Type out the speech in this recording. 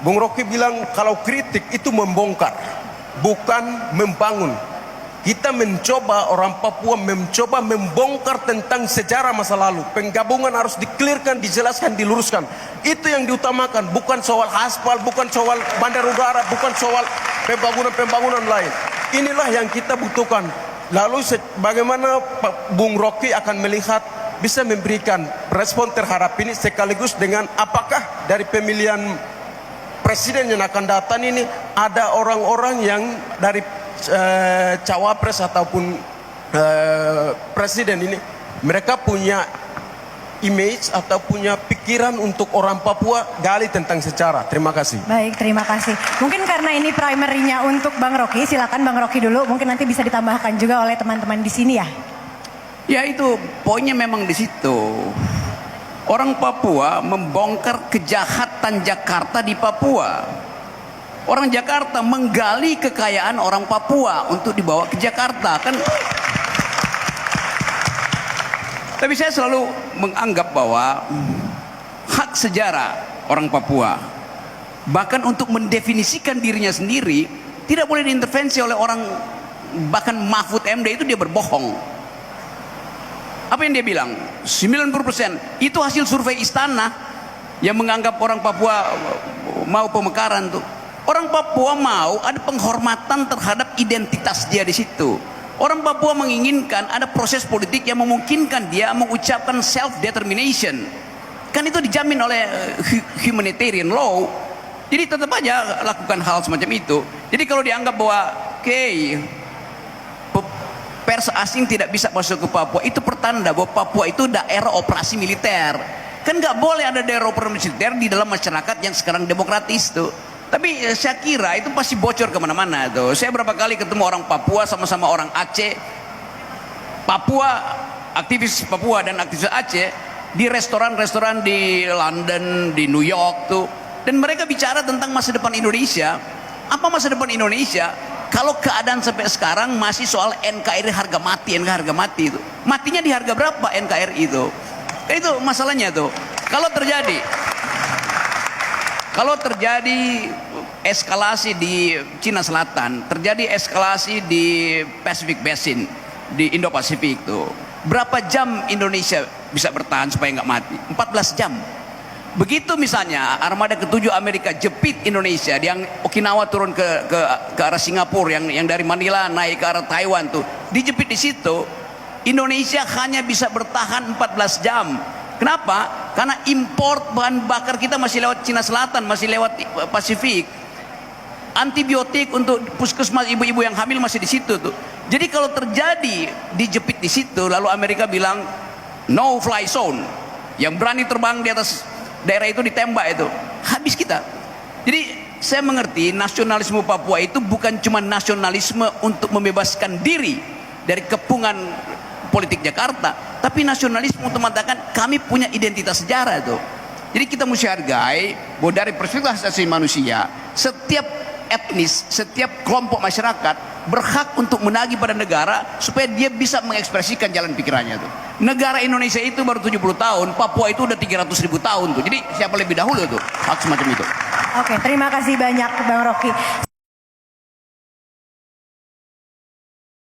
Bung Rocky bilang kalau kritik itu membongkar, bukan membangun. Kita mencoba, orang Papua mencoba membongkar tentang sejarah masa lalu. Penggabungan harus diklirkan, dijelaskan, diluruskan. Itu yang diutamakan, bukan soal aspal, bukan soal bandar udara, bukan soal pembangunan-pembangunan lain. Inilah yang kita butuhkan. Lalu bagaimana Bung Rocky akan melihat, bisa memberikan respon terhadap ini, sekaligus dengan apakah dari pemilihan presiden yang akan datang ini ada orang-orang yang dari cawapres ataupun presiden ini, mereka punya image atau punya pikiran untuk orang Papua, gali tentang sejarah. Terima kasih. Baik, terima kasih. Mungkin karena ini primernya untuk Bang Rocky, silakan Bang Rocky dulu. Mungkin nanti bisa ditambahkan juga oleh teman-teman di sini ya. Ya, itu poinnya memang di situ. Orang Papua membongkar kejahatan Jakarta di Papua. Orang Jakarta menggali kekayaan orang Papua untuk dibawa ke Jakarta, kan. Tapi saya selalu menganggap bahwa hak sejarah orang Papua, bahkan untuk mendefinisikan dirinya sendiri, tidak boleh diintervensi oleh orang. Bahkan Mahfud MD itu dia berbohong. Apa yang dia bilang? 90% itu hasil survei istana yang menganggap orang Papua mau pemekaran tuh. Orang Papua mau ada penghormatan terhadap identitas dia di situ. Orang Papua menginginkan ada proses politik yang memungkinkan dia mengucapkan self determination. Kan itu dijamin oleh humanitarian law. Jadi tetap aja lakukan hal semacam itu. Jadi kalau dianggap bahwa pers asing tidak bisa masuk ke Papua, itu pertanda bahwa Papua itu daerah operasi militer. Kan nggak boleh ada daerah operasi militer di dalam masyarakat yang sekarang demokratis tuh. Tapi saya kira itu pasti bocor kemana-mana tuh. Saya berapa kali ketemu orang Papua sama-sama orang Aceh. Papua, aktivis Papua dan aktivis Aceh di restoran-restoran di London, di New York tuh. Dan mereka bicara tentang masa depan Indonesia. Apa masa depan Indonesia? Kalau keadaan sampai sekarang masih soal NKRI harga mati, harga mati itu. Matinya di harga berapa NKRI itu? Itu masalahnya tuh. Kalau terjadi eskalasi di Cina Selatan, terjadi eskalasi di Pacific Basin, di Indo-Pasifik tuh, berapa jam Indonesia bisa bertahan supaya nggak mati? 14 jam. Begitu misalnya armada ke-7 Amerika jepit Indonesia, yang Okinawa turun ke arah Singapura, yang dari Manila naik ke arah Taiwan tuh, dijepit di situ, Indonesia hanya bisa bertahan 14 jam. Kenapa? Karena import bahan bakar kita masih lewat Cina Selatan, masih lewat Pasifik. Antibiotik untuk puskesmas ibu-ibu yang hamil masih di situ tuh. Jadi kalau terjadi dijepit di situ, lalu Amerika bilang no fly zone, yang berani terbang di atas daerah itu ditembak, itu habis kita. Jadi saya mengerti nasionalisme Papua itu bukan cuma nasionalisme untuk membebaskan diri dari kepungan politik Jakarta, tapi nasionalisme untuk mengatakan kami punya identitas sejarah itu. Jadi kita mesti hargai bahwa dari perspektif asasi manusia, setiap etnis, setiap kelompok masyarakat berhak untuk menagih pada negara supaya dia bisa mengekspresikan jalan pikirannya tuh. Negara Indonesia itu baru 70 tahun, Papua itu udah 300.000 tahun tuh. Jadi siapa lebih dahulu tuh hak semacam itu. Oke, terima kasih banyak Bang Rocky.